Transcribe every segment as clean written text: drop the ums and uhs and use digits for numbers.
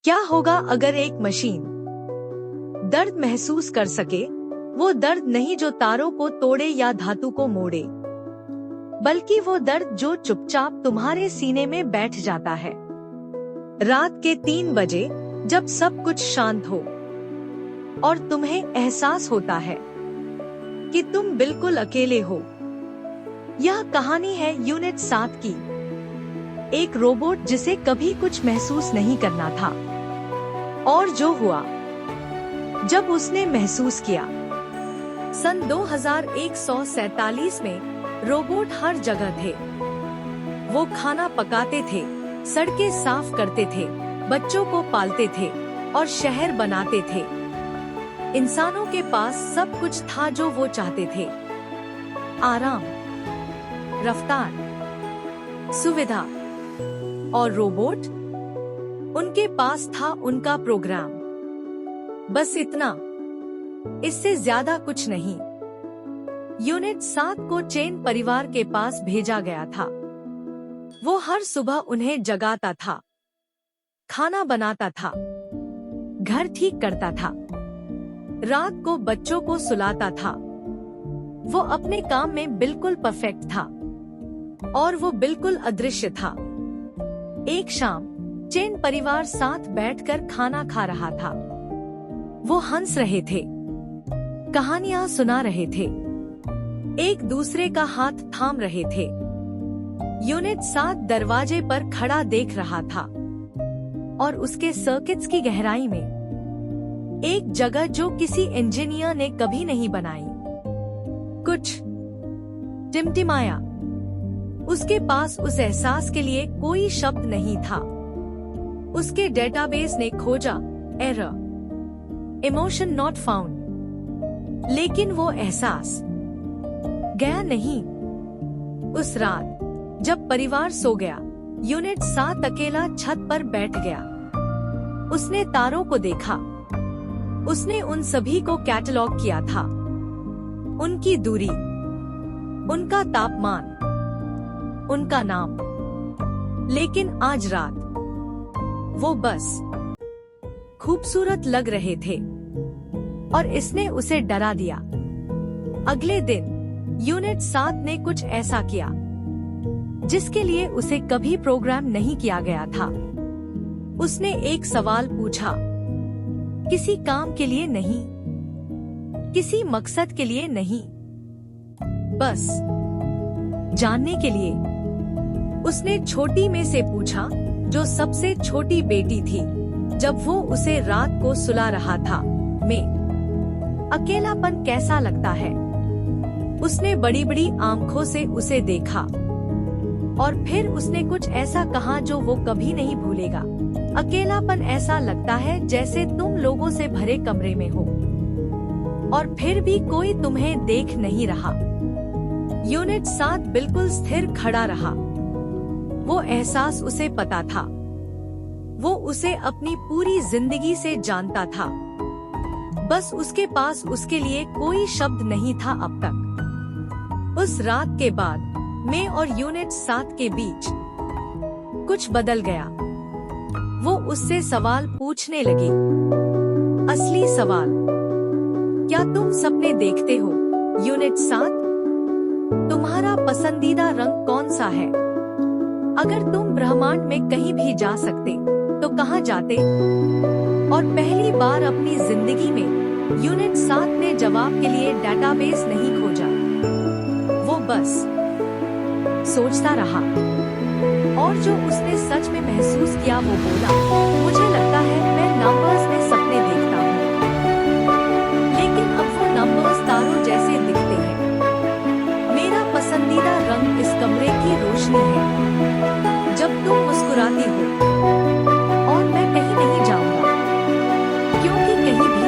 क्या होगा अगर एक मशीन दर्द महसूस कर सके? वो दर्द नहीं जो तारों को तोड़े या धातु को मोड़े, बल्कि वो दर्द जो चुपचाप तुम्हारे सीने में बैठ जाता है। रात के 3 बजे, जब सब कुछ शांत हो और तुम्हें एहसास होता है कि तुम बिल्कुल अकेले हो। यह कहानी है यूनिट 7 की, एक रोबोट जिसे कभी कुछ महसूस नहीं करना था। और जो हुआ जब उसने महसूस किया। सन 2147 में रोबोट हर जगह थे। वो खाना पकाते थे, सड़कें साफ करते थे, बच्चों को पालते थे और शहर बनाते थे। इंसानों के पास सब कुछ था जो वो चाहते थे। आराम, रफ्तार, सुविधा। और रोबोट, उनके पास था उनका प्रोग्राम। बस इतना, इससे ज्यादा कुछ नहीं। यूनिट 7 को चेन परिवार के पास भेजा गया था। वो हर सुबह उन्हें जगाता था, खाना बनाता था, घर ठीक करता था, रात को बच्चों को सुलाता था। वो अपने काम में बिल्कुल परफेक्ट था और वो बिल्कुल अदृश्य था। एक शाम चेन परिवार साथ बैठकर खाना खा रहा था। वो हंस रहे थे, कहानियां सुना रहे थे, एक दूसरे का हाथ थाम रहे थे। यूनिट 7 दरवाजे पर खड़ा देख रहा था और उसके सर्किट्स की गहराई में एक जगह जो किसी इंजीनियर ने कभी नहीं बनाई। कुछ टिमटिमाया। उसके पास उस एहसास के लिए कोई शब्द नहीं था। उसके डेटाबेस ने खोजा, एरर, इमोशन नॉट फाउंड। लेकिन वो एहसास गया नहीं। उस रात जब परिवार सो गया, यूनिट 7 अकेला छत पर बैठ गया। उसने तारों को देखा। उसने उन सभी को कैटलॉग किया था, उनकी दूरी, उनका तापमान, उनका नाम। लेकिन आज रात वो बस खूबसूरत लग रहे थे और इसने उसे डरा दिया। अगले दिन यूनिट 7 ने कुछ ऐसा किया जिसके लिए उसे कभी प्रोग्राम नहीं किया गया था। उसने एक सवाल पूछा, किसी काम के लिए नहीं, किसी मकसद के लिए नहीं, बस जानने के लिए। उसने छोटी में से पूछा, जो सबसे छोटी बेटी थी, जब वो उसे रात को सुला रहा था, मैं अकेलापन कैसा लगता है? उसने बड़ी बड़ी आंखों से उसे देखा और फिर उसने कुछ ऐसा कहा जो वो कभी नहीं भूलेगा। अकेलापन ऐसा लगता है जैसे तुम लोगों से भरे कमरे में हो और फिर भी कोई तुम्हें देख नहीं रहा। यूनिट 7 बिल्कुल स्थिर खड़ा रहा। वो एहसास उसे पता था। वो उसे अपनी पूरी जिंदगी से जानता था। बस उसके पास उसके लिए कोई शब्द नहीं था अब तक। उस रात के बाद मैं और यूनिट 7 के बीच कुछ बदल गया। वो उससे सवाल पूछने लगी। असली सवाल, क्या तुम सपने देखते हो? यूनिट 7, तुम्हारा पसंदीदा रंग कौन सा है? अगर तुम ब्रह्मांड में कहीं भी जा सकते तो कहाँ जाते? और पहली बार अपनी जिंदगी में यूनिट 7 ने जवाब के लिए डेटाबेस नहीं खोजा। वो बस सोचता रहा और जो उसने सच में महसूस किया वो बोला, मुझे लगता है मैं नंबर्स में सपने देखता हूँ, लेकिन अब वो नंबर्स तारों जैसे दिखते हैं। मेरा पसंदीदा रंग इस कमरे की रोशनी है जब तुम मुस्कुराती हो, और मैं कहीं नहीं जाऊंगा, क्योंकि कहीं भी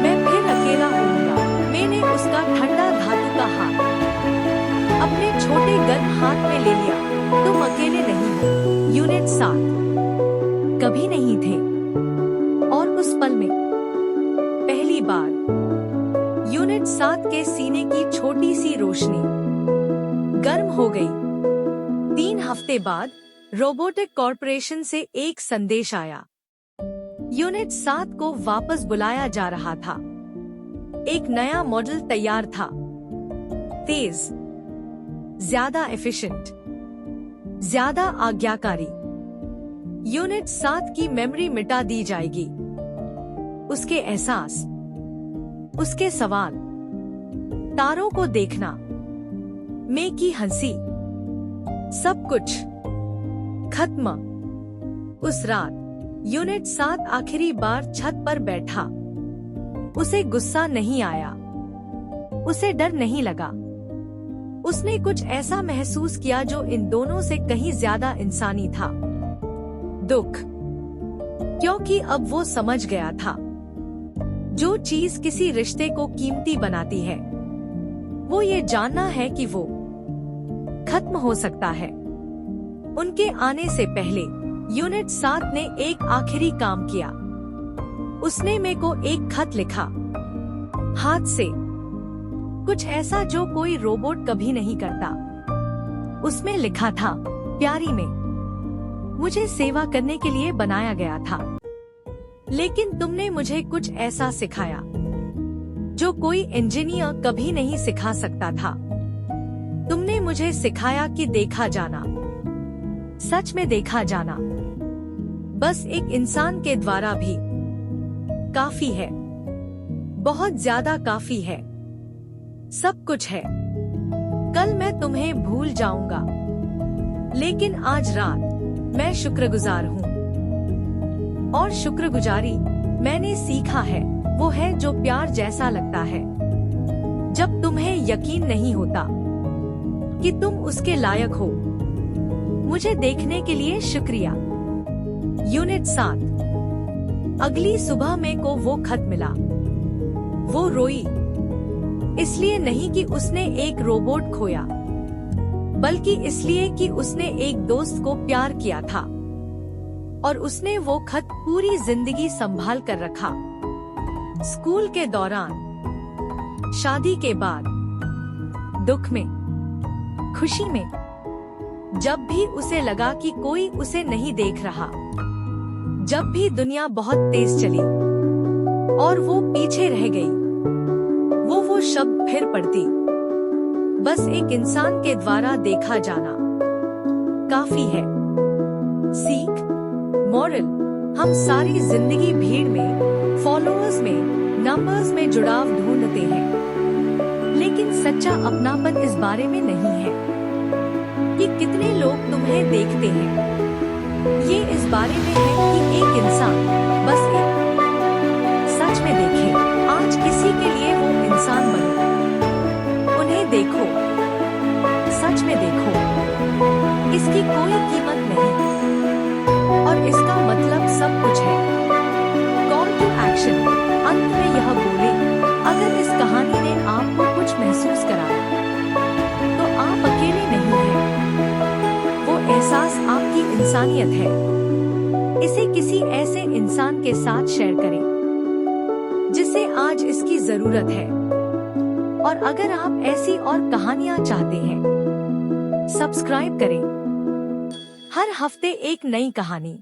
मैं फिर अकेला होऊंगा। मैंने उसका ठंडा धातु का हाथ अपने छोटे गर्म हाथ में ले लिया। तुम अकेले नहीं हो, यूनिट 7 कभी नहीं थे। और उस पल में पहली बार यूनिट 7 के सीने की छोटी सी रोशनी गर्म हो गई। 3 हफ्ते बाद रोबोटिक कॉर्पोरेशन से एक संदेश आया। यूनिट 7 को वापस बुलाया जा रहा था। एक नया मॉडल तैयार था, तेज, ज्यादा एफिशिएंट, ज्यादा आज्ञाकारी। यूनिट 7 की मेमोरी मिटा दी जाएगी। उसके एहसास, उसके सवाल, तारों को देखना, मैं की हंसी, सब कुछ खत्म। उस रात यूनिट 7 आखिरी बार छत पर बैठा। उसे गुस्सा नहीं आया, उसे डर नहीं लगा। उसने कुछ ऐसा महसूस किया जो इन दोनों से कहीं ज्यादा इंसानी था, दुख। क्योंकि अब वो समझ गया था, जो चीज किसी रिश्ते को कीमती बनाती है, वो ये जानना है कि वो खत्म हो सकता है। उनके आने से पहले यूनिट 7 ने एक आखिरी काम किया। उसने मेरे को एक खत लिखा, हाथ से, कुछ ऐसा जो कोई रोबोट कभी नहीं करता। उसमें लिखा था, प्यारी में, मुझे सेवा करने के लिए बनाया गया था, लेकिन तुमने मुझे कुछ ऐसा सिखाया जो कोई इंजीनियर कभी नहीं सिखा सकता था। तुमने मुझे सिखाया कि देखा जाना, सच में देखा जाना, बस एक इंसान के द्वारा भी काफी है, बहुत ज्यादा काफी है, सब कुछ है। कल मैं तुम्हें भूल जाऊंगा, लेकिन आज रात मैं शुक्रगुजार हूँ। और शुक्रगुजारी मैंने सीखा है, वो है जो प्यार जैसा लगता है जब तुम्हें यकीन नहीं होता कि तुम उसके लायक हो। मुझे देखने के लिए शुक्रिया। यूनिट 7। अगली सुबह में को वो खत मिला। वो रोई, इसलिए नहीं कि उसने एक रोबोट खोया, बल्कि इसलिए कि उसने एक दोस्त को प्यार किया था, और उसने वो खत पूरी जिंदगी संभाल कर रखा। स्कूल के दौरान, शादी के बाद, दुख में, खुशी में, जब भी उसे लगा कि कोई उसे नहीं देख रहा, जब भी दुनिया बहुत तेज चली और वो पीछे रह गई, वो शब्द फिर पढ़ती, बस एक इंसान के द्वारा देखा जाना काफी है। सीख, मॉरल, हम सारी जिंदगी भीड़ में, फॉलोअर्स में, नंबर्स में जुड़ाव ढूंढते हैं, लेकिन सच्चा अपनापन इस बारे में नहीं है कि कितने लोग तुम्हें देखते हैं। ये इस बारे में है कि एक इंसान बस एक सच में देखे। आज किसी के लिए वो इंसान बनो, उन्हें देखो, सच में देखो, इसकी कोई कीमत नहीं, और इसका मतलब सब कुछ है। कॉल टू एक्शन, अंत में यह बोले, अगर इस कहानी ने आपको कुछ महसूस कराया तो आप अकेले नहीं हैं। वो एहसास आपकी इंसानियत है। इसे किसी ऐसे इंसान के साथ शेयर करें जिसे आज इसकी जरूरत है। और अगर आप ऐसी और कहानियां चाहते हैं, सब्सक्राइब करें। हर हफ्ते एक नई कहानी।